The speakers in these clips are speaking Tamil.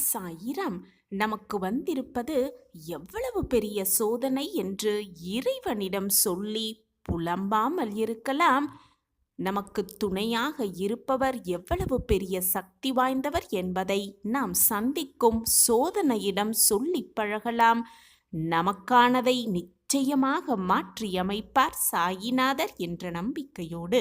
சாயிராம். நமக்கு வந்திருப்பது எவ்வளவு பெரிய சோதனை என்று இறைவனிடம் சொல்லி புலம்பாமல் இருக்கலாம். நமக்கு துணையாக இருப்பவர் எவ்வளவு பெரிய சக்தி வாய்ந்தவர் என்பதை நாம் சந்திக்கும் சோதனையிடம் சொல்லி பழகலாம். நமக்கானதை நிச்சயமாக மாற்றியமைப்பார் சாயிநாதர் என்ற நம்பிக்கையோடு.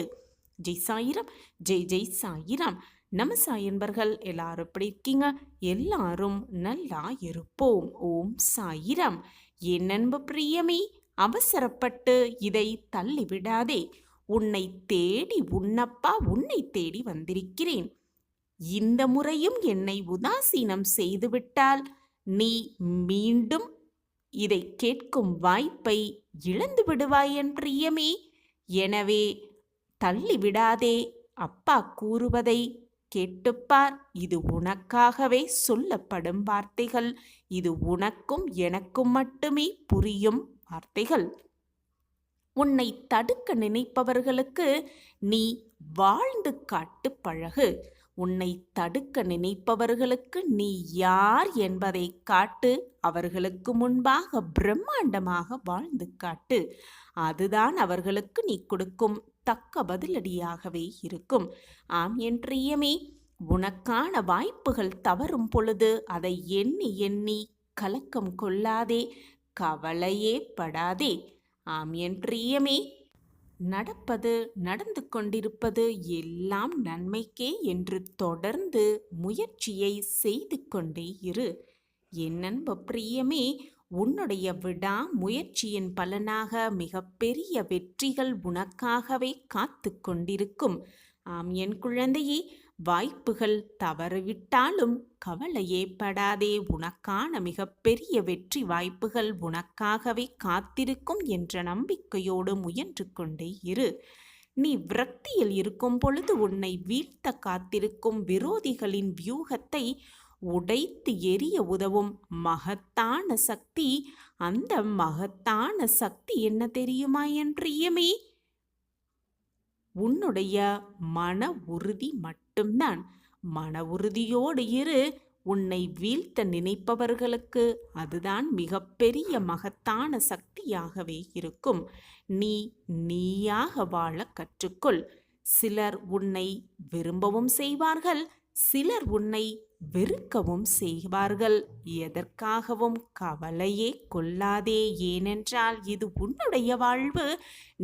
ஜெய் சாயிராம், ஜெய் ஜெய் சாயிராம். நம்ம சாயன்பர்கள் எல்லாரும் எப்படி இருக்கீங்க? எல்லாரும் நல்லா இருப்போம். ஓம் சாயிராம். என் அன்பு பிரியமே, அவசரப்பட்டு இதை தள்ளிவிடாதே. உன்னை தேடி உன்னப்பா உன்னை தேடி வந்திருக்கிறேன். இந்த முறையும் என்னை உதாசீனம் செய்துவிட்டால் நீ மீண்டும் இதை கேட்கும் வாய்ப்பை இழந்து விடுவாய் என் பிரியமே. எனவே தள்ளிவிடாதே. அப்பா கூறுவதை கேட்டுப்பார். இது உனக்காகவே சொல்லப்படும் வார்த்தைகள். இது உனக்கும் எனக்கும் மட்டுமே புரியும் வார்த்தைகள். உன்னை தடுக்க நினைப்பவர்களுக்கு நீ வாழ்ந்து காட்டு பழகு. உன்னை தடுக்க நினைப்பவர்களுக்கு நீ யார் என்பதை காட்டு. அவர்களுக்கு முன்பாக பிரம்மாண்டமாக வாழ்ந்து காட்டு. அதுதான் அவர்களுக்கு நீ கொடுக்கும் தக்க பதிலடியாகவே இருக்கும். ஆம் என் பிரியமே, உனக்கான வாய்ப்புகள் தவறும் பொழுது அதை எண்ணி எண்ணி கலக்கம் கொள்ளாதே, கவலையே படாதே. ஆம் என் பிரியமே, நடப்பது நடந்து கொண்டிருப்பது எல்லாம் நன்மைக்கே என்று தொடர்ந்து முயற்சியை செய்து கொண்டே இரு. என் அன்பு பிரியமே, உன்னுடைய விடா முயற்சியின் பலனாக மிகப்பெரிய வெற்றிகள் உனக்காகவே காத்து கொண்டிருக்கும். ஆம் என் குழந்தையே, வாய்ப்புகள் தவறிவிட்டாலும் கவலையே படாதே. உனக்கான மிகப்பெரிய வெற்றி வாய்ப்புகள் உனக்காகவே காத்திருக்கும் என்ற நம்பிக்கையோடு முயன்று கொண்டே இரு. நீ விரக்தியில் இருக்கும் பொழுது உன்னை வீழ்த்த காத்திருக்கும் விரோதிகளின் வியூகத்தை உடைத்து எரிய உதவும் மகத்தான சக்தி. அந்த மகத்தான சக்தி என்ன தெரியுமா என் பிரியமே? உன்னுடைய மன உறுதி மட்டும்தான். மன உறுதியோடு இரு. உன்னை வீழ்த்த நினைப்பவர்களுக்கு அதுதான் மிகப்பெரிய மகத்தான சக்தியாகவே இருக்கும். நீ நீயாக வாழ கற்றுக்கொள். சிலர் உன்னை விரும்பவும் செய்வார்கள், சிலர் உன்னை வெறுக்கவும் செய்வார்கள். எதற்காகவும் கவலையே கொள்ளாதே. ஏனென்றால் இது உன்னுடைய வாழ்வு.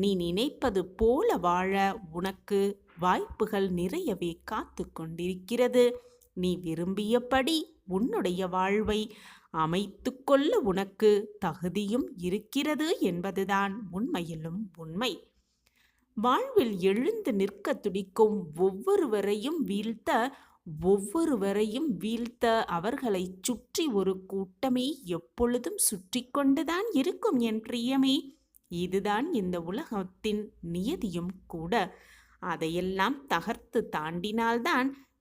நீ நினைப்பது போல வாழ உனக்கு வாய்ப்புகள் நிறையவே காத்து கொண்டிருக்கிறது. நீ விரும்பியபடி உன்னுடைய வாழ்வை அமைத்து கொள்ள உனக்கு தகுதியும் இருக்கிறது என்பதுதான் உண்மையிலும் உண்மை. வாழ்வில் எழுந்து நிற்க துடிக்கும் ஒவ்வொருவரையும் வீழ்த்த அவர்களை சுற்றி ஒரு கூட்டமே எப்பொழுதும் சுற்றி கொண்டுதான் இருக்கும் என் பிரியமே. இதுதான் இந்த உலகத்தின் நியதியும் கூட. அதையெல்லாம் தகர்த்து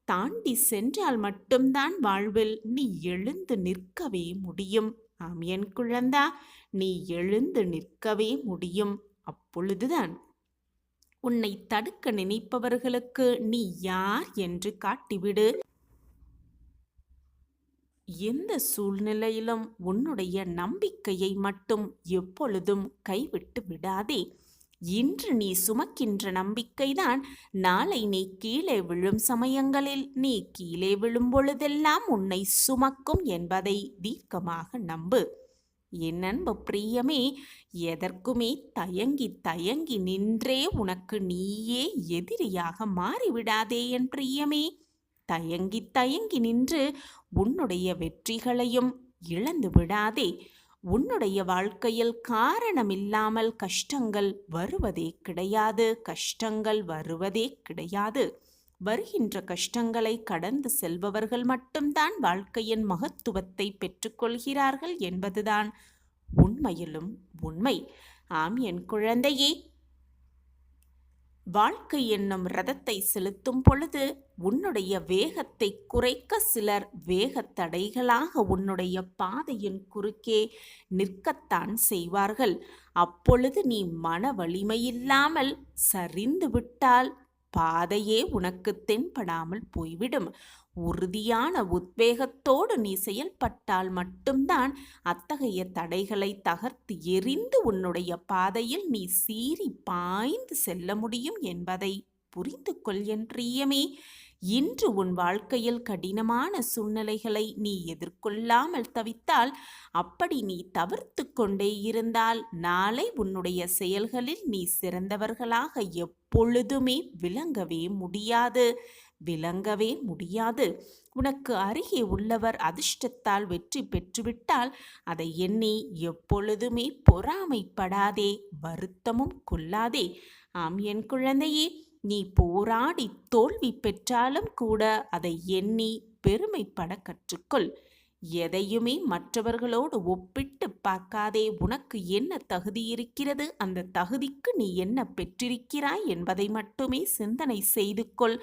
தாண்டி சென்றால் மட்டும்தான் வாழ்வில் நீ எழுந்து நிற்கவே முடியும். ஆம் என் குழந்தா, நீ எழுந்து நிற்கவே முடியும். அப்பொழுதுதான் உன்னை தடுக்க நினைப்பவர்களுக்கு நீ யார் என்று காட்டிவிடு. எந்த சூழ்நிலையிலும் உன்னுடைய நம்பிக்கையை மட்டும் எப்பொழுதும் கைவிட்டு விடாதே. இன்று நீ சுமக்கின்ற நம்பிக்கைதான் நாளை நீ கீழே விழும் சமயங்களில் நீ கீழே விழும் பொழுதெல்லாம் உன்னை சுமக்கும் என்பதை தீர்க்கமாக நம்பு. என் அன்பு பிரியமே, எதற்குமே தயங்கி நின்றே உனக்கு நீயே எதிரியாக மாறிவிடாதே என் பிரியமே. தயங்கி நின்று உன்னுடைய வெற்றிகளையும் இழந்து விடாதே. உன்னுடைய வாழ்க்கையில் காரணமில்லாமல் கஷ்டங்கள் வருவதே கிடையாது. வருகின்ற கஷ்டங்களை கடந்து செல்பவர்கள் மட்டும்தான் வாழ்க்கையின் மகத்துவத்தை பெற்றுக்கொள்கிறார்கள் என்பதுதான் உண்மையிலும் உண்மை. ஆம் என் குழந்தையே, வாழ்க்கை என்னும் ரதத்தை செலுத்தும் பொழுது உன்னுடைய வேகத்தை குறைக்க சிலர் வேகத்தடைகளாக உன்னுடைய பாதையின் குறுக்கே நிற்கத்தான் செய்வார்கள். அப்பொழுது நீ மன வலிமையில்லாமல் சரிந்து விட்டால் பாதையே உனக்கு தென்படாமல் போய்விடும். உறுதியான உத்வேகத்தோடு நீ செயல்பட்டால் மட்டும்தான் அத்தகைய தடைகளை தகர்த்து எறிந்து உன்னுடைய பாதையில் நீ சீறி பாய்ந்து செல்ல முடியும் என்பதை புரிந்து கொள் என் பிரியமே. இன்று உன் வாழ்க்கையில் கடினமான சூழ்நிலைகளை நீ எதிர்கொள்ளாமல் தவித்தால், அப்படி நீ தவிர்த்து கொண்டே இருந்தால், நாளை உன்னுடைய செயல்களில் நீ சிறந்தவர்களாக எப்பொழுதுமே விளங்கவே முடியாது. உனக்கு அருகே உள்ளவர் அதிர்ஷ்டத்தால் வெற்றி பெற்றுவிட்டால் அதை எண்ணி எப்பொழுதுமே பொறாமைப்படாதே, வருத்தமும் கொள்ளாதே. ஆம் என் குழந்தையே, நீ போராடி தோல்வி பெற்றாலும் கூட அதை எண்ணி பெருமைப்பட கற்றுக்கொள். எதையுமே மற்றவர்களோடு ஒப்பிட்டு பார்க்காதே. உனக்கு என்ன தகுதி இருக்கிறது, அந்த தகுதிக்கு நீ என்ன பெற்றிருக்கிறாய் என்பதை மட்டுமே சிந்தனை செய்து கொள்.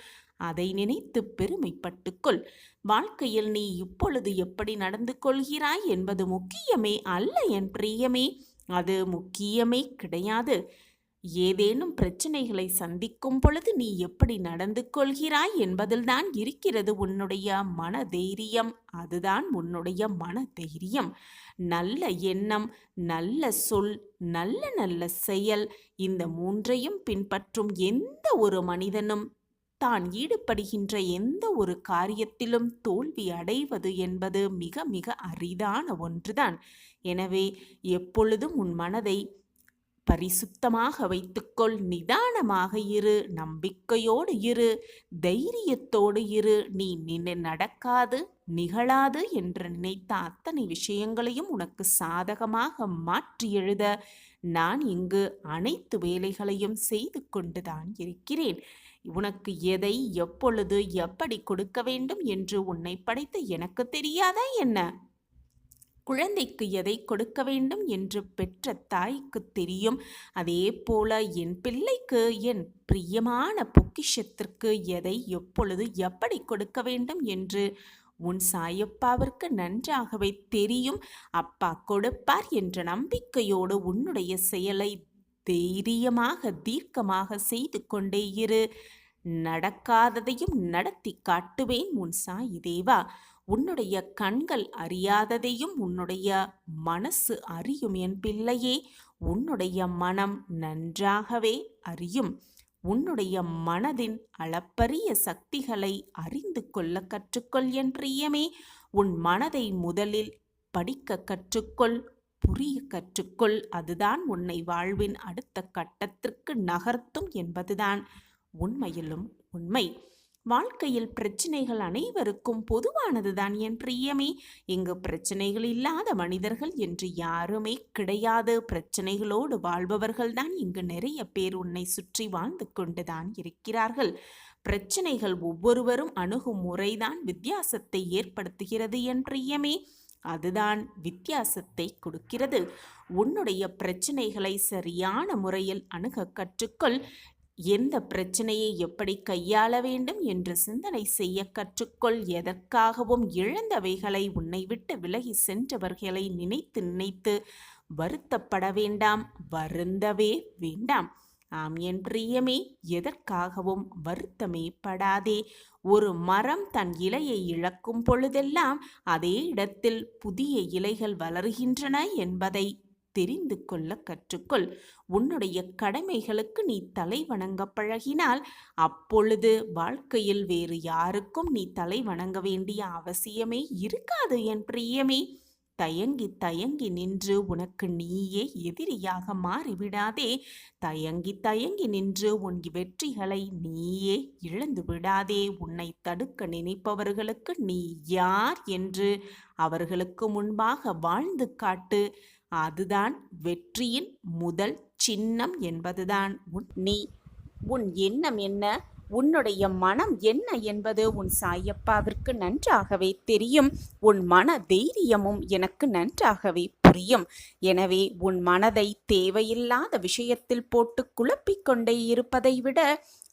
அதை நினைத்து பெருமைப்பட்டுக்கொள். வாழ்க்கையில் நீ இப்பொழுது எப்படி நடந்து கொள்கிறாய் என்பது முக்கியமே அல்ல என் பிரியமே. அது முக்கியமே கிடையாது. ஏதேனும் பிரச்சனைகளை சந்திக்கும் பொழுது நீ எப்படி நடந்து கொள்கிறாய் என்பதில்தான் இருக்கிறது உன்னுடைய மன தைரியம். அதுதான் உன்னுடைய மன தைரியம். நல்ல எண்ணம், நல்ல சொல், நல்ல நல்ல செயல், இந்த மூன்றையும் பின்பற்றும் எந்த ஒரு மனிதனும் தான் ஈடுபடுகின்ற எந்த ஒரு காரியத்திலும் தோல்வி அடைவது என்பது மிக மிக அரிதான ஒன்றுதான். எனவே எப்பொழுதும் உன் மனதை பரிசுத்தமாக வைத்துக்கொள். நிதானமாக இரு, நம்பிக்கையோடு இரு, தைரியத்தோடு இரு. நீ நடக்காது, நிகழாது என்று நினைத்த அத்தனை விஷயங்களையும் உனக்கு சாதகமாக மாற்றி எழுத நான் இங்கு அனைத்து வேலைகளையும் செய்து கொண்டுதான் இருக்கிறேன். உனக்கு எதை எப்பொழுது எப்படி கொடுக்க வேண்டும் என்று உன்னை படைத்த எனக்கு தெரியாதா என்ன? குழந்தைக்கு எதை கொடுக்க வேண்டும் என்று பெற்ற தாய்க்கு தெரியும். அதே போல என் பிள்ளைக்கு, என் பிரியமான பொக்கிஷத்திற்கு எதை எப்பொழுது எப்படி கொடுக்க வேண்டும் என்று உன் சாயப்பாவிற்கு நன்றாகவே தெரியும். அப்பா கொடுப்பார் என்ற நம்பிக்கையோடு உன்னுடைய செயலை தைரியமாக தீர்க்கமாக செய்து கொண்டே இரு. நடக்காததையும் நடத்தி காட்டுவேன் உன் சாயி தேவா. உன்னுடைய கண்கள் அறியாததையும் உன்னுடைய மனசு அறியும் என் பிள்ளையே. உன்னுடைய மனம் நன்றாகவே அறியும். உன்னுடைய மனதின் அளப்பரிய சக்திகளை அறிந்து கொள்ள கற்றுக்கொள் என் பிரியமே. உன் மனதை முதலில் படிக்க கற்றுக்கொள், புரிய கற்றுக்கொள். அதுதான் உன்னை வாழ்வின் அடுத்த கட்டத்திற்கு நகர்த்தும் என்பதுதான் உண்மையிலும் உண்மை. வாழ்க்கையில் பிரச்சனைகள் அனைவருக்கும் பொதுவானதுதான் என் பிரியமே. இங்கு பிரச்சனைகள் இல்லாத மனிதர்கள் என்று யாருமே கிடையாது. பிரச்சனைகளோடு வாழ்பவர்கள்தான் இங்கு நிறைய பேர் உன்னை சுற்றி வாழ்ந்து கொண்டுதான் இருக்கிறார்கள். பிரச்சனைகள் ஒவ்வொருவரும் அணுகும் முறைதான் வித்தியாசத்தை ஏற்படுத்துகிறது என் பிரியமே. அதுதான் வித்தியாசத்தை கொடுக்கிறது. உன்னுடைய பிரச்சனைகளை சரியான முறையில் அணுக கற்றுக்கொள். எந்த பிரச்சனையை எப்படி கையாள வேண்டும் என்று சிந்தனை செய்ய கற்றுக்கொள். எதற்காகவும் இழந்தவைகளை, உன்னை விட்டு விலகி சென்றவர்களை நினைத்து நினைத்து வருத்தப்பட வேண்டாம், வருந்தவே வேண்டாம். ஆம் என் பிரியமே, எதற்காகவும் வருத்தமே படாதே. ஒரு மரம் தன் இலையை இழக்கும் பொழுதெல்லாம் அதே இடத்தில் புதிய இலைகள் வளர்கின்றன என்பதை தெரிந்து கொள்ள கற்றுக்கொள். உன்னுடைய கடமைகளுக்கு நீ தலை வணங்க பழகினால் அப்பொழுது வாழ்க்கையில் வேறு யாருக்கும் நீ தலை வணங்க வேண்டிய அவசியமே இருக்காது என் பிரியமே. தயங்கி தயங்கி நின்று உனக்கு நீயே எதிரியாக மாறிவிடாதே. தயங்கி தயங்கி நின்று உன் வெற்றிகளை நீயே இழந்து விடாதே. உன்னை தடுக்க நினைப்பவர்களுக்கு நீ யார் என்று அவர்களுக்கு முன்பாக வாழ்ந்து காட்டு. அதுதான் வெற்றியின் முதல் சின்னம் என்பதுதான். உன் எண்ணம் என்ன, உன்னுடைய மனம் என்ன என்பது உன் சாயப்பாவிற்கு நன்றாகவே தெரியும். உன் மன தைரியமும் எனக்கு நன்றாகவே புரியும். எனவே உன் மனதை தேவையில்லாத விஷயத்தில் போட்டு குழப்பிக்கொண்டே இருப்பதை விட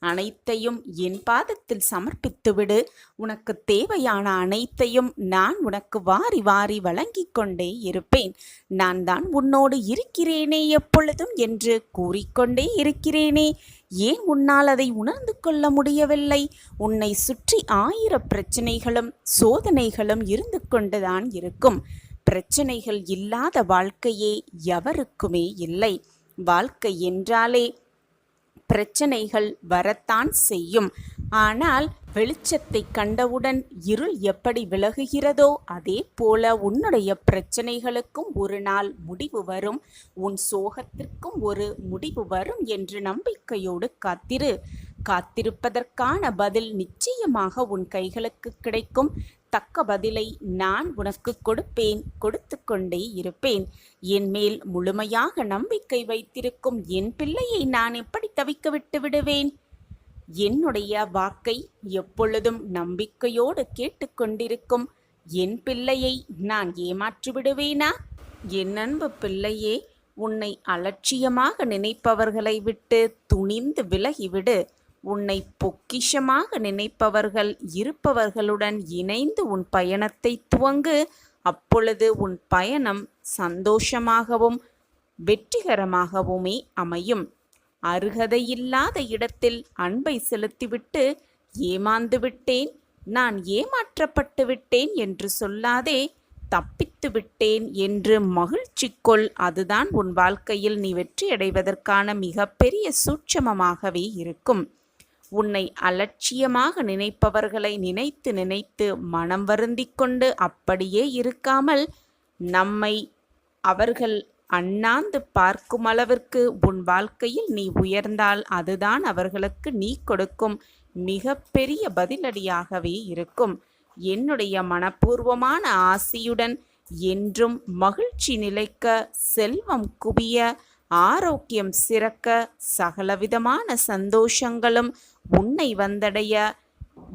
அனைத்தையும் என் பாதத்தில் சமர்ப்பித்துவிடு. உனக்கு தேவையான அனைத்தையும் நான் உனக்கு வாரி வாரி வழங்கிக் கொண்டே இருப்பேன். நான் தான் உன்னோடு இருக்கிறேனே எப்பொழுதும் என்று கூறிக்கொண்டே இருக்கிறேனே. ஏன் உன்னால் அதை உணர்ந்து கொள்ள முடியவில்லை? உன்னை சுற்றி 1000 பிரச்சனைகளும் சோதனைகளும் இருந்து கொண்டுதான் இருக்கும். பிரச்சனைகள் இல்லாத வாழ்க்கையே எவருக்குமே இல்லை. வாழ்க்கை என்றாலே பிரச்சனைகள் வரத்தான் செய்யும். ஆனால் வெளிச்சத்தை கண்டவுடன் இருள் எப்படி விலகுகிறதோ அதே போல உன்னுடைய பிரச்சனைகளுக்கும் ஒரு நாள் முடிவு வரும். உன் சோகத்திற்கும் ஒரு முடிவு வரும் என்று நம்பிக்கையோடு காத்திரு. காத்திருப்பதற்கான பதில் நிச்சயமாக உன் கைகளுக்கு கிடைக்கும். தக்க பதிலை நான் உனக்கு கொடுப்பேன், கொடுத்து கொண்டே இருப்பேன். என் மேல் முழுமையாக நம்பிக்கை வைத்திருக்கும் என் பிள்ளையை நான் எப்படி தவிக்க விட்டு விடுவேன்? என்னுடைய வாக்கை எப்பொழுதும் நம்பிக்கையோடு கேட்டுக்கொண்டிருக்கும் என் பிள்ளையை நான் ஏமாற்றி விடுவேனா? என் அன்பு பிள்ளையே, உன்னை அலட்சியமாக நினைப்பவர்களை விட்டு துணிந்து விலகிவிடு. உன்னை பொக்கிஷமாக நினைப்பவர்கள் இருப்பவர்களுடன் இணைந்து உன் பயணத்தை துவங்கு. அப்பொழுது உன் பயணம் சந்தோஷமாகவும் வெற்றிகரமாகவுமே அமையும். அருகதையில்லாத இடத்தில் அன்பை செலுத்திவிட்டு ஏமாந்து விட்டேன், நான் ஏமாற்றப்பட்டு விட்டேன் என்று சொல்லாதே. தப்பித்து விட்டேன் என்று மகிழ்ச்சி கொள். அதுதான் உன் வாழ்க்கையில் நீ வெற்றியடைவதற்கான மிகப்பெரிய சூட்சமமாகவே இருக்கும். உன்னை அலட்சியமாக நினைப்பவர்களை நினைத்து நினைத்து மனம் வருந்திக் கொண்டு அப்படியே இருக்காமல், நம்மை அவர்கள் அண்ணாந்து பார்க்கும் அளவிற்கு உன் வாழ்க்கையில் நீ உயர்ந்தால் அதுதான் அவர்களுக்கு நீ கொடுக்கும் மிக பெரிய பதிலடியாகவே இருக்கும். என்னுடைய மனப்பூர்வமான ஆசியுடன் என்றும் மகிழ்ச்சி நிலைக்க, செல்வம் குவிய, ஆரோக்கியம் சிறக்க, சகலவிதமான சந்தோஷங்களும் உன்னை வந்தடைய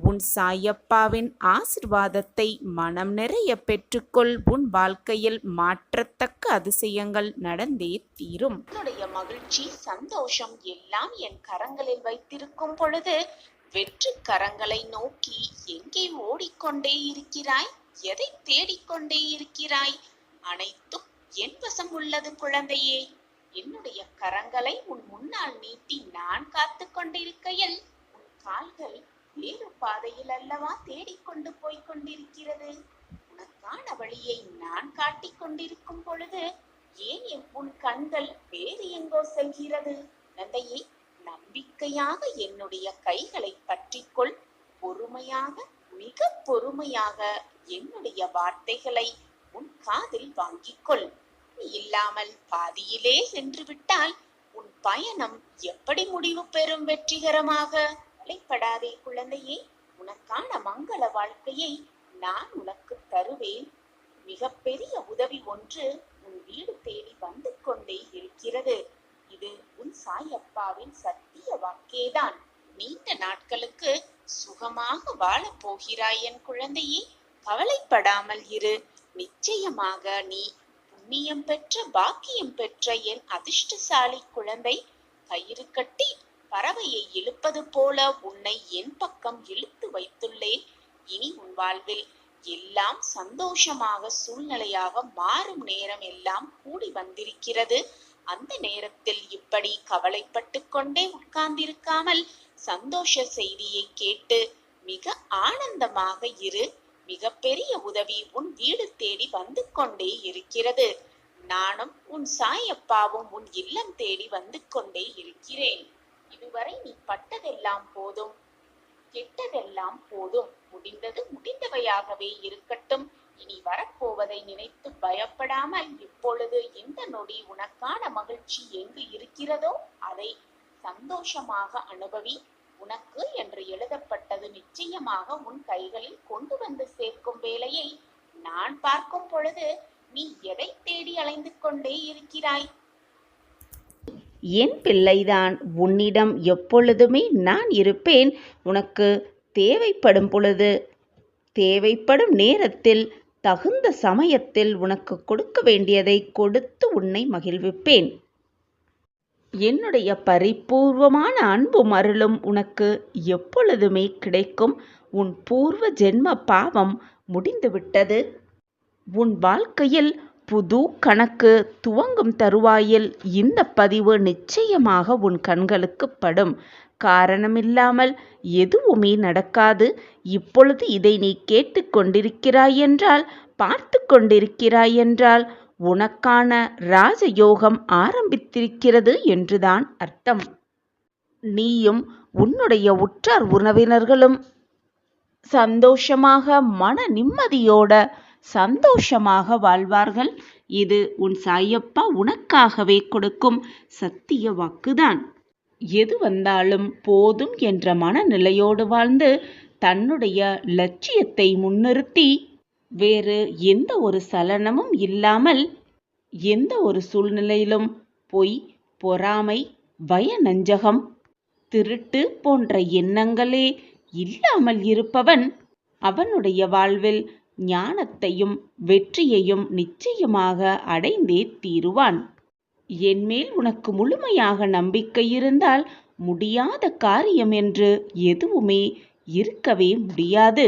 உன் சாயப்பாவின் ஆசிர்வாதத்தை மனம் நிறைய பெற்றுக்கொள். உன் வாழ்க்கையில் மாற்றத்தக்க அதிசயங்கள் நடந்தே தீரும். உன்னுடைய மகிழ்ச்சி, சந்தோஷம் எல்லாம் என் கரங்களில் வைத்திருக்கும் பொழுது வெற்றி கரங்களை நோக்கி எங்கே ஓடிக்கொண்டே இருக்கிறாய்? எதை தேடிக்கொண்டே இருக்கிறாய்? அனைத்தும் என் வசம் உள்ளது குழந்தையே. என்னுடைய கரங்களை உன் முன்னால் நீட்டி நான் காத்து கொண்டிருக்கையில் உன் கால்கள் வேறு பாதையில் அல்லவா தேடிக்கொண்டு போய்க் கொண்டிருக்கிறது. உனக்கான வழியை நான் காட்டிக் கொண்டிருக்கும் பொழுது ஏன் உன் கண்கள் வேறு எங்கோ செல்கிறது? குழந்தையே, நம்பிக்கையாக என்னுடைய கைகளை பற்றிக்கொள். பொறுமையாக, மிக பொறுமையாக என்னுடைய வார்த்தைகளை உன் காதில் வாங்கிக்கொள். இல்லாமல் பாதியிலே சென்று விட்டால் உன் பயணம் எப்படி முடிவு பெறும் வெற்றிகரமாக? கவலைப்படாதே குழந்தையே, உனக்கான மங்கள வாழ்க்கையை நான் உனக்கு தருவேன். மிக பெரிய உதவி ஒன்று உன் வீடு தேடி வந்து கொண்டே இருக்கிறது. இது உன் சாயப்பாவின் சத்திய வாக்கேதான். நீண்ட நாட்களுக்கு சுகமாக வாழப் போகிறாய் என் குழந்தையே. கவலைப்படாமல் இரு. நிச்சயமாக நீ புண்ணியம் பெற்ற, பாக்கியம் பெற்ற என் அதிர்ஷ்டசாலி குழந்தை. கயிறு கட்டி பறவையை இழுப்பது போல உன்னை என் பக்கம் இழுத்து வைத்துள்ளேன். இனி உன் வாழ்வில் எல்லாம் சந்தோஷமாக, சூழ்நிலையாக மாறும் நேரம் எல்லாம் கூடி வந்திருக்கிறது. அந்த நேரத்தில் இப்படி கவலைப்பட்டு கொண்டே உட்கார்ந்திருக்காமல் சந்தோஷ செய்தியை கேட்டு மிக ஆனந்தமாக இரு. மிக பெரிய உதவி உன் வீடு தேடி வந்து கொண்டே இருக்கிறது. நானும் உன் சாயப்பாவும் உன் இல்லம் தேடி வந்து கொண்டே இருக்கிறேன். இதுவரை நீ பட்டதெல்லாம் போதும், கெட்டதெல்லாம் போதும். முடிந்தது முடிந்தவையாகவே இருக்கட்டும். இனி வரப்போவதை நினைத்து பயப்படாமல் இப்பொழுது இந்த நொடி உனக்கான மகிழ்ச்சி எங்கு இருக்கிறதோ அதை சந்தோஷமாக அனுபவி. உனக்கு என்று எழுதப்பட்டது நிச்சயமாக உன் கைகளில் கொண்டு வந்து சேர்க்கும் வேலையை நான் பார்க்கும் பொழுது நீ எதை தேடி அலைந்து கொண்டே இருக்கிறாய்? என் பிள்ளைதான், உன்னிடம் எப்பொழுதுமே நான் இருப்பேன். உனக்கு தேவைப்படும் பொழுது, தேவைப்படும் நேரத்தில், தகுந்த சமயத்தில் உனக்கு கொடுக்க வேண்டியதை கொடுத்து உன்னை மகிழ்விப்பேன். என்னுடைய பரிபூர்வமான அன்பும் அருளும் உனக்கு எப்பொழுதுமே கிடைக்கும். உன் பூர்வ ஜென்ம பாவம் முடிந்துவிட்டது. உன் வாழ்க்கையில் புது கணக்கு துவங்கும் தருவாயில் இந்த பதிவு நிச்சயமாக உன் கண்களுக்கு படும். காரணமில்லாமல் எதுவுமே நடக்காது. இப்பொழுது இதை நீ கேட்டுக்கொண்டிருக்கிறாயென்றால், பார்த்து கொண்டிருக்கிறாயென்றால் உனக்கான ராஜயோகம் ஆரம்பித்திருக்கிறது என்றுதான் அர்த்தம். நீயும் உன்னுடைய உற்றார் உறவினர்களும் சந்தோஷமாக, மன நிம்மதியோட சந்தோஷமாக வாழ்வார்கள். இது உன் சாயப்பா உனக்காகவே கொடுக்கும் சத்திய வாக்குதான். எது வந்தாலும் போதும் என்ற மனநிலையோடு வாழ்ந்து தன்னுடைய லட்சியத்தை முன்னிறுத்தி வேறு எந்த ஒரு சலனமும் இல்லாமல் எந்த ஒரு சூழ்நிலையிலும் பொய், பொறாமை, வயநஞ்சகம், திருட்டு போன்ற எண்ணங்களே இல்லாமல் இருப்பவன் அவனுடைய வாழ்வில் ஞானத்தையும் வெற்றியையும் நிச்சயமாக அடைந்தே தீருவான். என்மேல் உனக்கு முழுமையாக நம்பிக்கை இருந்தால் முடியாத காரியம் என்று எதுவுமே இருக்கவே முடியாது.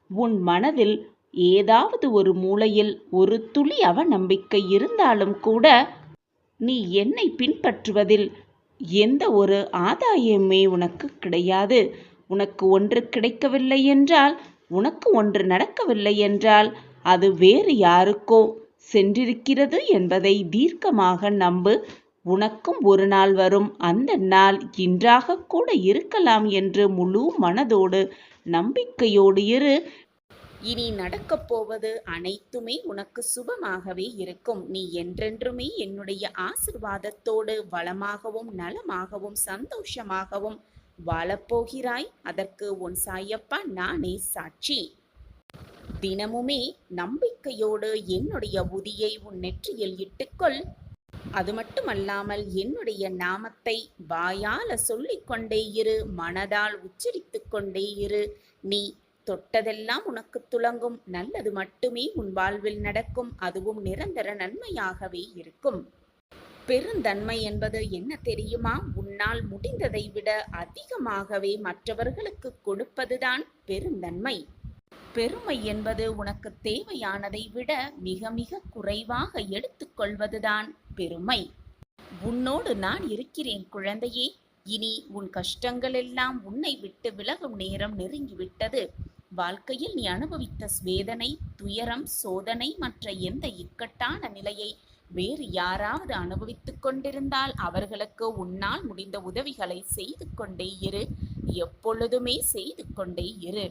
உன் மனதில் ஏதாவது ஒரு மூலையில் ஒரு துளி அவநம்பிக்கை இருந்தாலும் கூட நீ என்னை பின்பற்றுவதில் எந்த ஒரு ஆதாயமே உனக்கு கிடையாது. உனக்கு ஒன்று கிடைக்கவில்லை என்றால், உனக்கு ஒன்று நடக்கவில்லை என்றால் அது வேறு யாருக்கோ சென்றிருக்கிறது என்பதை தீர்க்கமாக நம்பு. உனக்கும் ஒரு நாள் வரும். அந்த நாள் இன்றாக கூட இருக்கலாம் என்று முழு மனதோடு நம்பிக்கையோடு இரு. இனி நடக்கப் போவது அனைத்துமே உனக்கு சுபமாகவே இருக்கும். நீ என்றென்றுமே என்னுடைய ஆசிர்வாதத்தோடு வளமாகவும் நலமாகவும் சந்தோஷமாகவும் வாழப்போகிறாய். அதற்கு உன் சாயப்பா நானே சாட்சி. தினமுமே நம்பிக்கையோடு என்னுடைய உதியை உன் நெற்றியில் இட்டுக்கொள். அது மட்டுமல்லாமல் என்னுடைய நாமத்தை வாயால சொல்லிக்கொண்டே இரு, மனதால் உச்சரித்து கொண்டே இரு. நீ தொட்டதெல்லாம் உனக்கு துலங்கும். நல்லது மட்டுமே உன் வாழ்வில் நடக்கும். அதுவும் நிரந்தர நன்மையாகவே இருக்கும். பெருந்தன்மை என்பது என்ன தெரியுமா? உன்னால் முடிந்ததை விட அதிகமாகவே மற்றவர்களுக்கு கொடுப்பதுதான் பெருந்தன்மை. பெருமை என்பது உனக்கு தேவையானதை விட மிக மிக குறைவாக எடுத்துக்கொள்வதுதான் பெருமை. உன்னோடு நான் இருக்கிறேன் குழந்தையே. இனி உன் கஷ்டங்கள் எல்லாம் உன்னை விட்டு விலகும் நேரம் நெருங்கிவிட்டது. வாழ்க்கையில் நீ அனுபவித்த வேதனை, துயரம், சோதனை மற்ற எந்த இக்கட்டான நிலையை வேறு யாராவது அனுபவித்துக் கொண்டிருந்தால் அவர்களுக்கு உன்னால் முடிந்த உதவிகளை செய்து கொண்டே இரு. எப்பொழுதுமே செய்து கொண்டே இரு.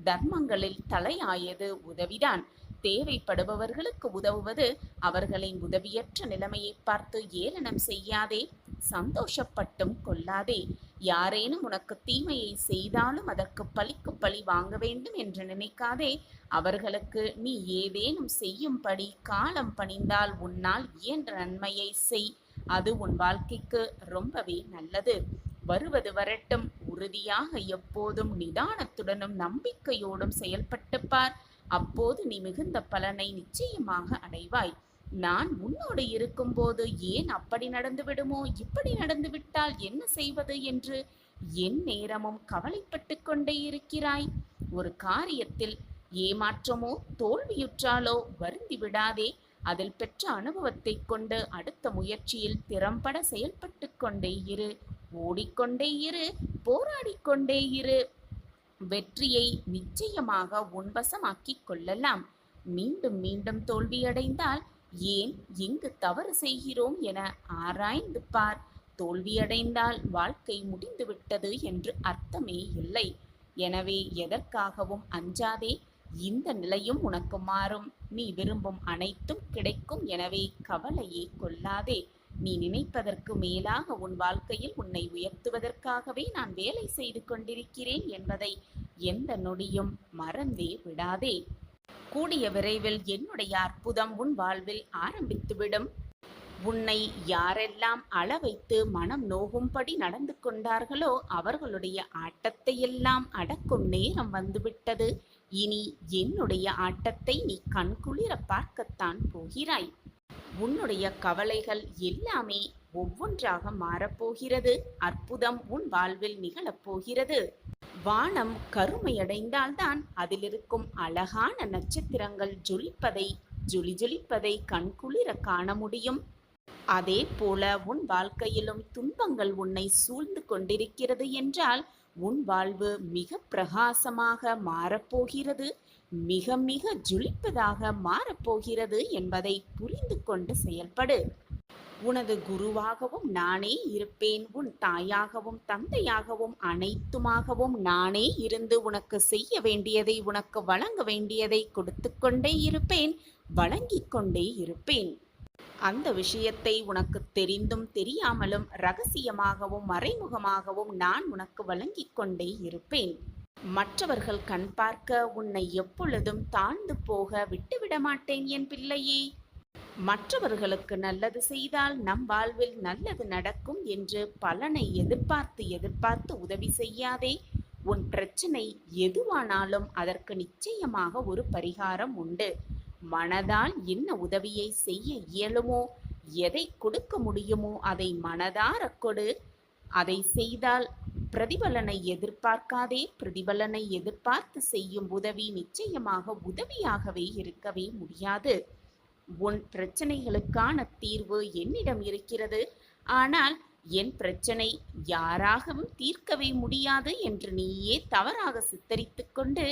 தர்மங்களில் தலையாயது உதவிதான். தேவைப்படுபவர்களுக்கு உதவுவது. அவர்களின் உதவியற்ற நிலைமையை பார்த்து ஏளனம் செய்யாதே, சந்தோஷப்பட்டும் கொள்ளாதே. யாரேனும் உனக்கு தீமையை செய்தாலும் அதற்கு பழிக்கு பழி வாங்க வேண்டும் என்று நினைக்காதே. அவர்களுக்கு நீ ஏதேனும் செய்யும்படி காலம் பணிந்தால் உன்னால் இயன்ற நன்மையை செய். அது உன் வாழ்க்கைக்கு ரொம்பவே நல்லது. வருவது வரட்டும். உறுதியாக எப்போதும் நிதானத்துடனும் நம்பிக்கையோடும் செயல்பட்டு பார். அப்போது நீ மிகுந்த பலனை நிச்சயமாக அடைவாய். நான் உன்னோடு இருக்கும்போது ஏன் அப்படி நடந்து விடுமோ, இப்படி நடந்து விட்டால் என்ன செய்வது என்று என் நேரமும் கவலைப்பட்டு கொண்டே இருக்கிறாய்? ஒரு காரியத்தில் ஏமாற்றமோ தோல்வியுற்றாலோ வருந்தி விடாதே. அதில் பெற்ற அனுபவத்தை கொண்டு அடுத்த முயற்சியில் திறம்பட செயல்பட்டு கொண்டே இரு. ஓடிக்கொண்டே இரு, போராடிக்கொண்டே இரு. வெற்றியை நிச்சயமாக உன்வசமாக்கிக் கொள்ளலாம். மீண்டும் மீண்டும் தோல்வியடைந்தால் ஏன், எங்கு தவறு செய்கிறோம் என ஆராய்ந்து பார். தோல்வியடைந்தால் வாழ்க்கை முடிந்துவிட்டது என்று அர்த்தமே இல்லை. எனவே எதற்காகவும் அஞ்சாதே. இந்த நிலையும் உனக்கு மாறும். நீ விரும்பும் அனைத்தும் கிடைக்கும். எனவே கவலையே கொள்ளாதே. நீ நினைப்பதற்கு மேலாக உன் வாழ்க்கையில் உன்னை உயர்த்துவதற்காகவே நான் வேலை செய்து கொண்டிருக்கிறேன் என்பதை எந்த நொடியும் மறந்தே விடாதே. கூடிய விரைவில் என்னுடைய அற்புதம் உன் வாழ்வில் ஆரம்பித்துவிடும். உன்னை யாரெல்லாம் அளவைத்து மனம் நோகும்படி நடந்து கொண்டார்களோ அவர்களுடைய ஆட்டத்தையெல்லாம் அடக்கும் நேரம் வந்துவிட்டது. இனி என்னுடைய ஆட்டத்தை நீ கண்குளிர பார்க்கத்தான் போகிறாய். உன்னுடைய கவலைகள் எல்லாமே ஒவ்வொன்றாக மாறப்போகிறது. அற்புதம் உன் வாழ்வில் நிகழப்போகிறது. வானம் கருமையடைந்தால்தான் அதிலிருக்கும் அழகான நட்சத்திரங்கள் ஜொலிப்பதை கண்குளிர காண முடியும். அதே போல உன் வாழ்க்கையிலும் துன்பங்கள் உன்னை சூழ்ந்து கொண்டிருக்கிறது என்றால் உன் வாழ்வு மிக பிரகாசமாக மாறப்போகிறது, மிக மிக ஜொலிப்பதாக மாறப்போகிறது என்பதை புரிந்து கொண்டு செயல்படு. உனது குருவாகவும் நானே இருப்பேன். உன் தாயாகவும் தந்தையாகவும் அனைத்துமாகவும் நானே இருந்து உனக்கு செய்ய வேண்டியதை, உனக்கு வழங்க வேண்டியதை கொடுத்து கொண்டே இருப்பேன், வழங்கிக் கொண்டே இருப்பேன். அந்த விஷயத்தை உனக்கு தெரிந்தும் தெரியாமலும் ரகசியமாகவும் மறைமுகமாகவும் நான் உனக்கு வழங்கிக் கொண்டே இருப்பேன். மற்றவர்கள் கண் பார்க்க உன்னை எப்பொழுதும் தாழ்ந்து போக விட்டுவிட மாட்டேன் என் பிள்ளையே. மற்றவர்களுக்கு நல்லது செய்தால் நம் வாழ்வில் நல்லது நடக்கும் என்று பலனை எதிர்பார்த்து உதவி செய்யாதே. உன் பிரச்சனை எதுவானாலும் அதற்கு நிச்சயமாக ஒரு பரிகாரம் உண்டு. மனதால் என்ன உதவியை செய்ய இயலுமோ, எதை கொடுக்க முடியுமோ அதை மனதார கொடு. அதை செய்தால் பிரதிபலனை எதிர்பார்க்காதே. பிரதிபலனை எதிர்பார்த்து செய்யும் உதவி நிச்சயமாக உதவியாகவே இருக்கவே முடியாது. உன் பிரச்சனைகளுக்கான தீர்வு என்னிடம் இருக்கிறது. ஆனால் என் பிரச்சனை யாராகவும் தீர்க்கவே முடியாது என்று நீயே தவறாக சித்தரித்து கொண்டு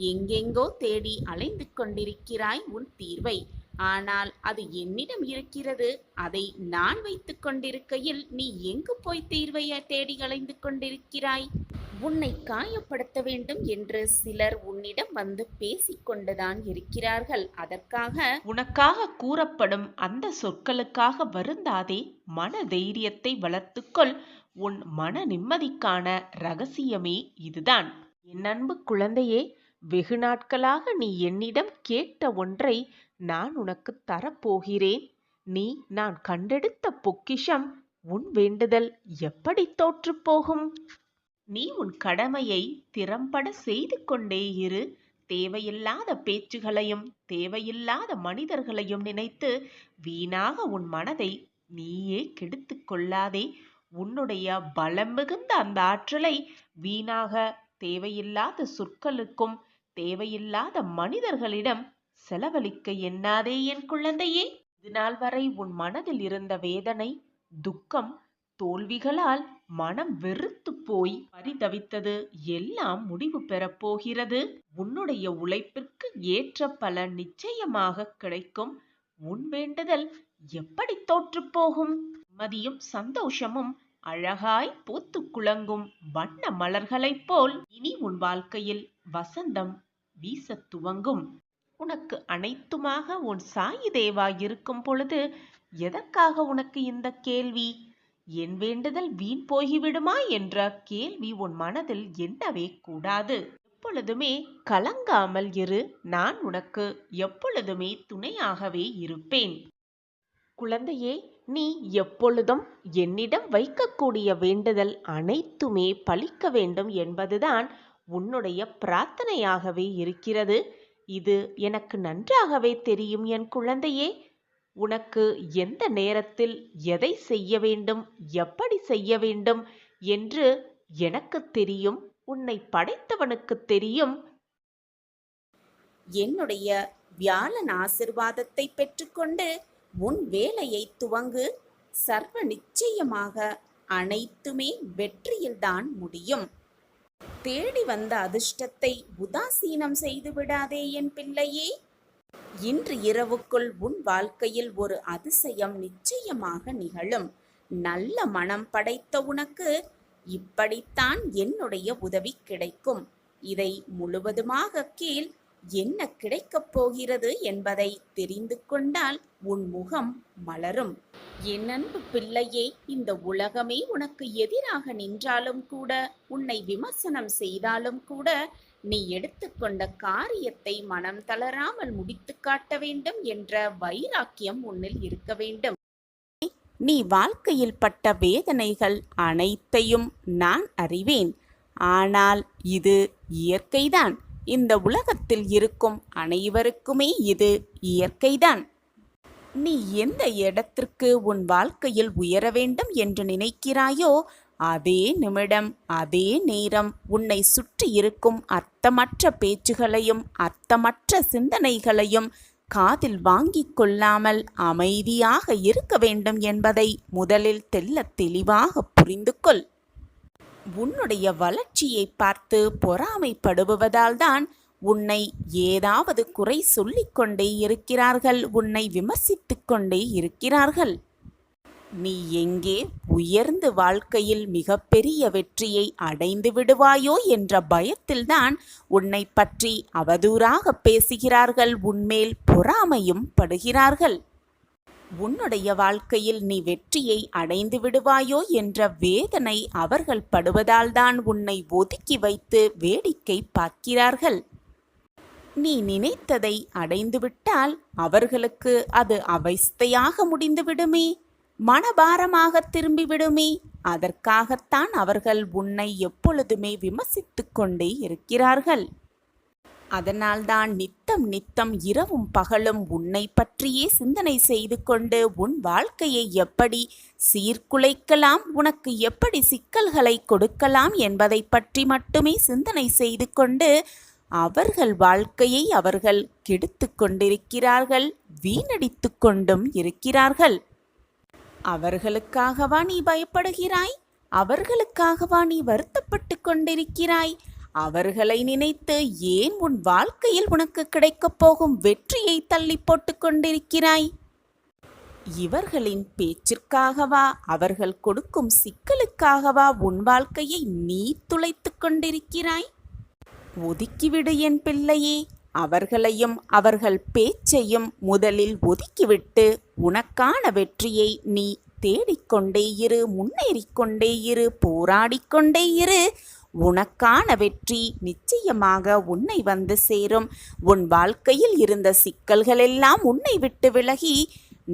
எங்கெங்கோ தேடி அலைந்து கொண்டிருக்கிறாய் உன் தீர்வை. ஆனால் அது என்னிடம் இருக்கிறது. அதை நான் வைத்து கொண்டிருக்கையில் நீ எங்கு போய் தீர்வை தேடி அலைந்து கொண்டிருக்கிறாய்? உன்னை காயப்படுத்த வேண்டும் என்று சிலர் உன்னிடம் வந்து பேசிக்கொண்டுதான் இருக்கிறார்கள். அதற்காக உனக்காக கூறப்படும் அந்த சொற்களுக்காக வருந்தாதே. மன தைரியத்தை வளர்த்துக்கொள். உன் மன நிம்மதிக்கான ரகசியமே இதுதான். என் அன்பு குழந்தையே, வெகு நாட்களாக நீ என்னிடம் கேட்ட ஒன்றை நான் உனக்கு தரப்போகிறேன். நான் கண்டெடுத்த பொக்கிஷம். உன் வேண்டுதல் எப்படி தோற்று போகும்? நீ உன் கடமையை திறம்பட செய்து கொண்டே இரு. தேவையில்லாத பேச்சுகளையும் தேவையில்லாத மனிதர்களையும் நினைத்து வீணாக உன் மனதை நீயே கெடுத்து கொள்ளாதே. உன்னுடைய பலம் மிகுந்த அந்த ஆற்றலை வீணாக தேவையில்லாத சொற்களுக்கும் தேவையில்லாத மனிதர்களிடம் செலவழிக்க எண்ணாதே என் குழந்தையே. இதுநாள் வரை உன் மனதில் இருந்த வேதனை, துக்கம், தோல்விகளால் மனம் வெறுத்து போய் பரிதவித்தது எல்லாம் முடிவு பெறப்போகிறது. உன்னுடைய உழைப்பிற்கு ஏற்ற பலன் நிச்சயமாக கிடைக்கும். உன் வேண்டுதல் எப்படி தோற்று போகும்? நிம்மதியும் சந்தோஷமும் அழகாய் பூத்து குலங்கும் வண்ண மலர்களைப் போல் இனி உன் வாழ்க்கையில் வசந்தம் வீச துவங்கும். உனக்கு அனைத்துமாக உன் சாயி தேவா இருக்கும் பொழுது எதற்காக உனக்கு இந்த கேள்வி? என் வேண்டுதல் வீண் போகிவிடுமா என்ற கேள்வி உன் மனதில் எண்ணவே கூடாது. எப்பொழுதுமே கலங்காமல் இரு. நான் உனக்கு எப்பொழுதுமே துணையாகவே இருப்பேன். குழந்தையே, நீ எப்பொழுதும் என்னிடம் வைக்கக்கூடிய வேண்டுதல் அனைத்துமே பலிக்க வேண்டும் என்பதுதான் உன்னுடைய பிரார்த்தனையாகவே இருக்கிறது. இது எனக்கு நன்றாகவே தெரியும் என் குழந்தையே. உனக்கு எந்த நேரத்தில் எதை செய்ய வேண்டும், எப்படி செய்ய வேண்டும் என்று எனக்கு தெரியும். உன்னை படைத்தவனுக்கு தெரியும். என்னுடைய வியாழன் ஆசிர்வாதத்தை பெற்றுக்கொண்டு உன் வேலையை துவங்கு. சர்வ நிச்சயமாக அனைத்துமே வெற்றியில்தான் முடியும். தேடி வந்த அதிர்ஷ்டத்தை உதாசீனம் செய்து விடாதே என் பிள்ளையே. இன்று இரவுக்குள் உன் வாழ்க்கையில் ஒரு அதிசயம் நிச்சயமாக நிகழும். நல்ல மனம் படைத்த உனக்கு இப்படித்தான் என்னுடைய உதவி கிடைக்கும். இதை முழுவதுமாக கீழ் என்ன கிடைக்கப் போகிறது என்பதை தெரிந்து கொண்டால் உன் முகம் மலரும். என் அன்பு பிள்ளையே, இந்த உலகமே உனக்கு எதிராக நின்றாலும் கூட, உன்னை விமர்சனம் செய்தாலும் கூட, நீ எடுத்துக்கொண்ட காரியத்தை மனம் தளராமல் முடித்து காட்ட வேண்டும் என்ற வைராக்கியம் உன்னில் இருக்க வேண்டும். நீ வாழ்க்கையில் பட்ட வேதனைகள் அனைத்தையும் நான் அறிவேன். ஆனால் இது இயற்கைதான். இந்த உலகத்தில் இருக்கும் அனைவருக்குமே இது இயற்கைதான். நீ எந்த இடத்திற்கு உன் வாழ்க்கையில் உயர வேண்டும் என்று நினைக்கிறாயோ அதே நிமிடம் அதே நேரம் உன்னை சுற்றி இருக்கும் அர்த்தமற்ற பேச்சுகளையும் அர்த்தமற்ற சிந்தனைகளையும் காதில் வாங்கிக் கொள்ளாமல் அமைதியாக இருக்க வேண்டும் என்பதை முதலில் தெள்ளத் தெளிவாக புரிந்து கொள். உன்னுடைய வளர்ச்சியை பார்த்து பொறாமைப்படுவதால்தான் உன்னை ஏதாவது குறை சொல்லிக் கொண்டே இருக்கிறார்கள், உன்னை விமர்சித்துக் கொண்டே இருக்கிறார்கள். நீ எங்கே உயர்ந்து வாழ்க்கையில் மிகப்பெரிய வெற்றியை அடைந்து விடுவாயோ என்ற பயத்தில்தான் உன்னை பற்றி அவதூறாக பேசுகிறார்கள், உன்மேல் பொறாமையும் படுகிறார்கள். உன்னுடைய வாழ்க்கையில் நீ வெற்றியை அடைந்து விடுவாயோ என்ற வேதனை அவர்கள் படுவதால்தான் உன்னை ஒதுக்கி வைத்து வேடிக்கை பார்க்கிறார்கள். நீ நினைத்ததை அடைந்துவிட்டால் அவர்களுக்கு அது அவஸ்தையாக முடிந்துவிடுமே, மனபாரமாக திரும்பிவிடுமே. அதற்காகத்தான் அவர்கள் உன்னை எப்பொழுதுமே விமர்சித்துக் கொண்டே இருக்கிறார்கள். அதனால்தான் நித்தம் நித்தம் இரவும் பகலும் உன்னை பற்றியே சிந்தனை செய்து கொண்டு உன் வாழ்க்கையை எப்படி சீர்குலைக்கலாம், உனக்கு எப்படி சிக்கல்களை கொடுக்கலாம் என்பதை பற்றி மட்டுமே சிந்தனை செய்து கொண்டு அவர்கள் வாழ்க்கையை அவர்கள் கெடுத்து கொண்டிருக்கிறார்கள், வீணடித்து கொண்டும் இருக்கிறார்கள். அவர்களுக்காகவா நீ பயப்படுகிறாய்? அவர்களுக்காகவா நீ வருத்தப்பட்டு கொண்டிருக்கிறாய்? அவர்களை நினைத்து ஏன் உன் வாழ்க்கையில் உனக்கு கிடைக்கப் போகும் வெற்றியை தள்ளி போட்டு கொண்டிருக்கிறாய்? இவர்களின் பேச்சிற்காகவா, அவர்கள் கொடுக்கும் சிக்கலுக்காகவா உன் வாழ்க்கையை நீ துளைத்து கொண்டிருக்கிறாய்? ஒதுக்கிவிடு என் பிள்ளையே. அவர்களையும் அவர்கள் பேச்சையும் முதலில் ஒதுக்கிவிட்டு உனக்கான வெற்றியை நீ தேடிக்கொண்டே இரு, முன்னேறிக்கொண்டே இரு, போராடிக்கொண்டே இரு. உனக்கான வெற்றி நிச்சயமாக உன்னை வந்து சேரும். உன் வாழ்க்கையில் இருந்த சிக்கல்களெல்லாம் உன்னை விட்டு விலகி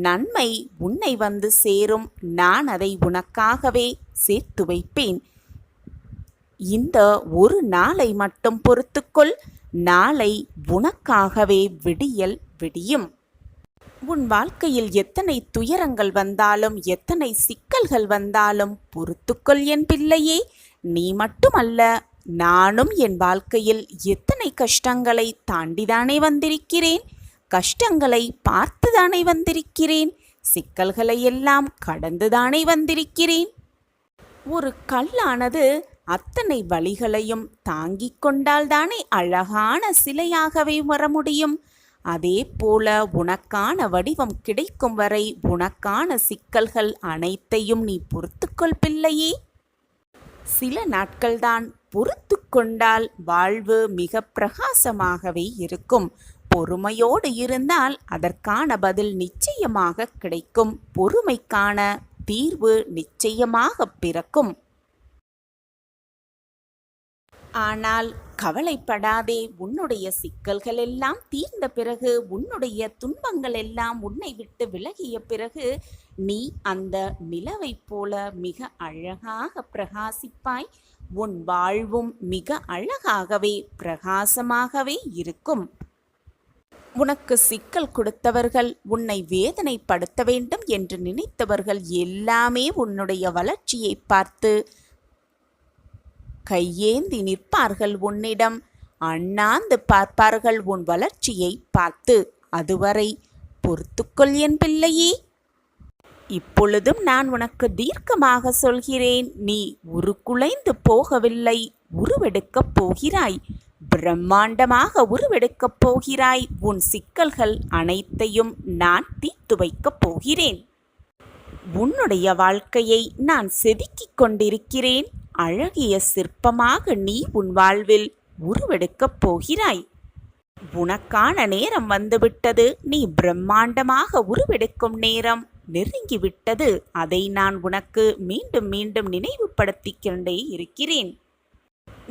நன்மை உன்னை வந்து சேரும். நான் அதை உனக்காகவே சேர்த்து வைப்பேன். இந்த ஒரு நாளை மட்டும் பொறுத்துக்கொள். நாளை உனக்காகவே விடியல் விடியும். உன் வாழ்க்கையில் எத்தனை துயரங்கள் வந்தாலும் எத்தனை சிக்கல்கள் வந்தாலும் பொறுத்துக்கொள் என் பிள்ளையே. நீ மட்டுமல்ல, நானும் என் வாழ்க்கையில் எத்தனை கஷ்டங்களை தாண்டிதானே வந்திருக்கிறேன், கஷ்டங்களை பார்த்துதானே வந்திருக்கிறேன், சிக்கல்களை எல்லாம் கடந்துதானே வந்திருக்கிறேன். ஒரு கல்லானது அத்தனை வலிகளையும் தாங்கிக் கொண்டால்தானே அழகான சிலையாகவே வர முடியும். அதே போல உனக்கான வடிவம் கிடைக்கும் வரை உனக்கான சிக்கல்கள் அனைத்தையும் நீ பொறுத்துக்கொள் பிள்ளையே. சில நாட்கள்தான் பொறுத்து கொண்டால் வாழ்வு மிக பிரகாசமாகவே இருக்கும். பொறுமையோடு இருந்தால் அதற்கான பதில் நிச்சயமாக கிடைக்கும். பொறுமைக்கான தீர்வு நிச்சயமாக பிறக்கும். ஆனால் கவலைப்படாதே. உன்னுடைய சிக்கல்கள் எல்லாம் தீர்ந்த பிறகு, உன்னுடைய துன்பங்கள் எல்லாம் உன்னை விட்டு விலகிய பிறகு நீ அந்த நிலவைப் போல மிக அழகாக பிரகாசிப்பாய். உன் வாழ்வும் மிக அழகாகவே பிரகாசமாகவே இருக்கும். உனக்கு சிக்கல் கொடுத்தவர்கள், உன்னை வேதனைப்படுத்த வேண்டும் என்று நினைத்தவர்கள் எல்லாமே உன்னுடைய வளர்ச்சியை பார்த்து கையேந்தி நிற்பார்கள். உன்னிடம் அண்ணாந்து பார்ப்பார்கள் உன் வளர்ச்சியை பார்த்து. அதுவரை பொறுத்துக்கொள் என் பிள்ளையே. இப்பொழுதும் நான் உனக்கு தீர்க்கமாக சொல்கிறேன். நீ உருக்குலைந்து போகவில்லை, உருவெடுக்கப் போகிறாய். பிரம்மாண்டமாக உருவெடுக்கப் போகிறாய். உன் சிக்கல்கள் அனைத்தையும் நான் தீர்த்து வைக்கப் போகிறேன். உன்னுடைய வாழ்க்கையை நான் செதுக்கிக் கொண்டிருக்கிறேன். அழகிய சிற்பமாக நீ உன் வாழ்வில் உருவெடுக்கப் போகிறாய். உனக்கான நேரம் வந்துவிட்டது. நீ பிரம்மாண்டமாக உருவெடுக்கும் நேரம் நெருங்கிவிட்டது. அதை நான் உனக்கு மீண்டும் மீண்டும் நினைவுபடுத்திக் கொண்டே இருக்கிறேன்.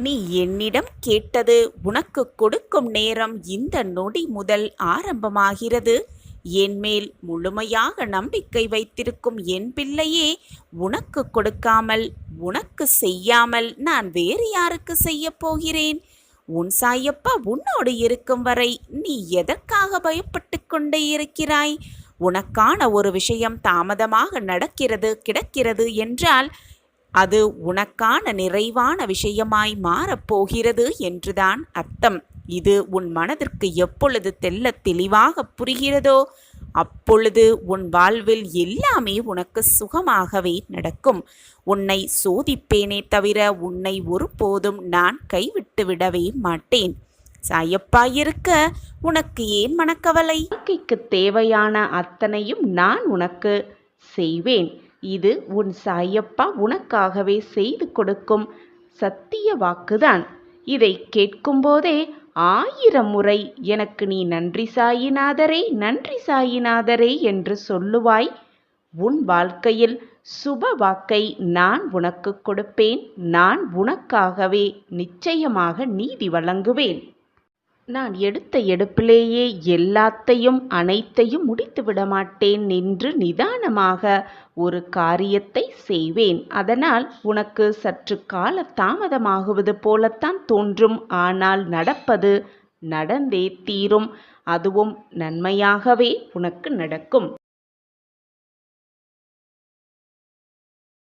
நீ என்னிடம் கேட்டது உனக்கு கொடுக்கும் நேரம் இந்த நொடி முதல் ஆரம்பமாகிறது. என்மேல் முழுமையாக நம்பிக்கை வைத்திருக்கும் என் பிள்ளையே, உனக்கு கொடுக்காமல், உனக்கு செய்யாமல் நான் வேறு யாருக்கு செய்ய போகிறேன்? உன் சாயப்பா உன்னோடு இருக்கும் வரை நீ எதற்காக பயப்பட்டு கொண்டே இருக்கிறாய்? உனக்கான ஒரு விஷயம் தாமதமாக நடக்கிறது கிடக்கிறது என்றால் அது உனக்கான நிறைவான விஷயமாய் மாறப்போகிறது என்றுதான் அர்த்தம். இது உன் மனதிற்கு எப்பொழுது தெள்ளத் தெளிவாக புரிகிறதோ அப்பொழுது உன் வாழ்வில் எல்லாமே உனக்கு சுகமாகவே நடக்கும். உன்னை சோதிப்பேனே தவிர உன்னை ஒருபோதும் நான் கைவிட்டு விடவே மாட்டேன். சாயப்பா இருக்க உனக்கு ஏன் மனக்கவலை? வாழ்க்கைக்கு தேவையான அத்தனையும் நான் உனக்கு செய்வேன். இது உன் சாயப்பா உனக்காகவே செய்து கொடுக்கும் சத்திய வாக்குதான். இதை கேட்கும்போதே 1000 முறை எனக்கு நீ நன்றி சாயிநாதரே, நன்றி சாயிநாதரே என்று சொல்லுவாய். உன் வாழ்க்கையில் சுப வாக்கை நான் உனக்கு கொடுப்பேன். நான் உனக்காகவே நிச்சயமாக நீதி வழங்குவேன். நான் எடுத்த எடுப்பிலேயே எல்லாத்தையும் அனைத்தையும் முடித்து விடமாட்டேன். நின்று நிதானமாக ஒரு காரியத்தை செய்வேன். அதனால் உனக்கு சற்று கால தாமதமாகுவது போலத்தான் தோன்றும். ஆனால் நடப்பது நடந்தே தீரும். அதுவும் நன்மையாகவே உனக்கு நடக்கும்.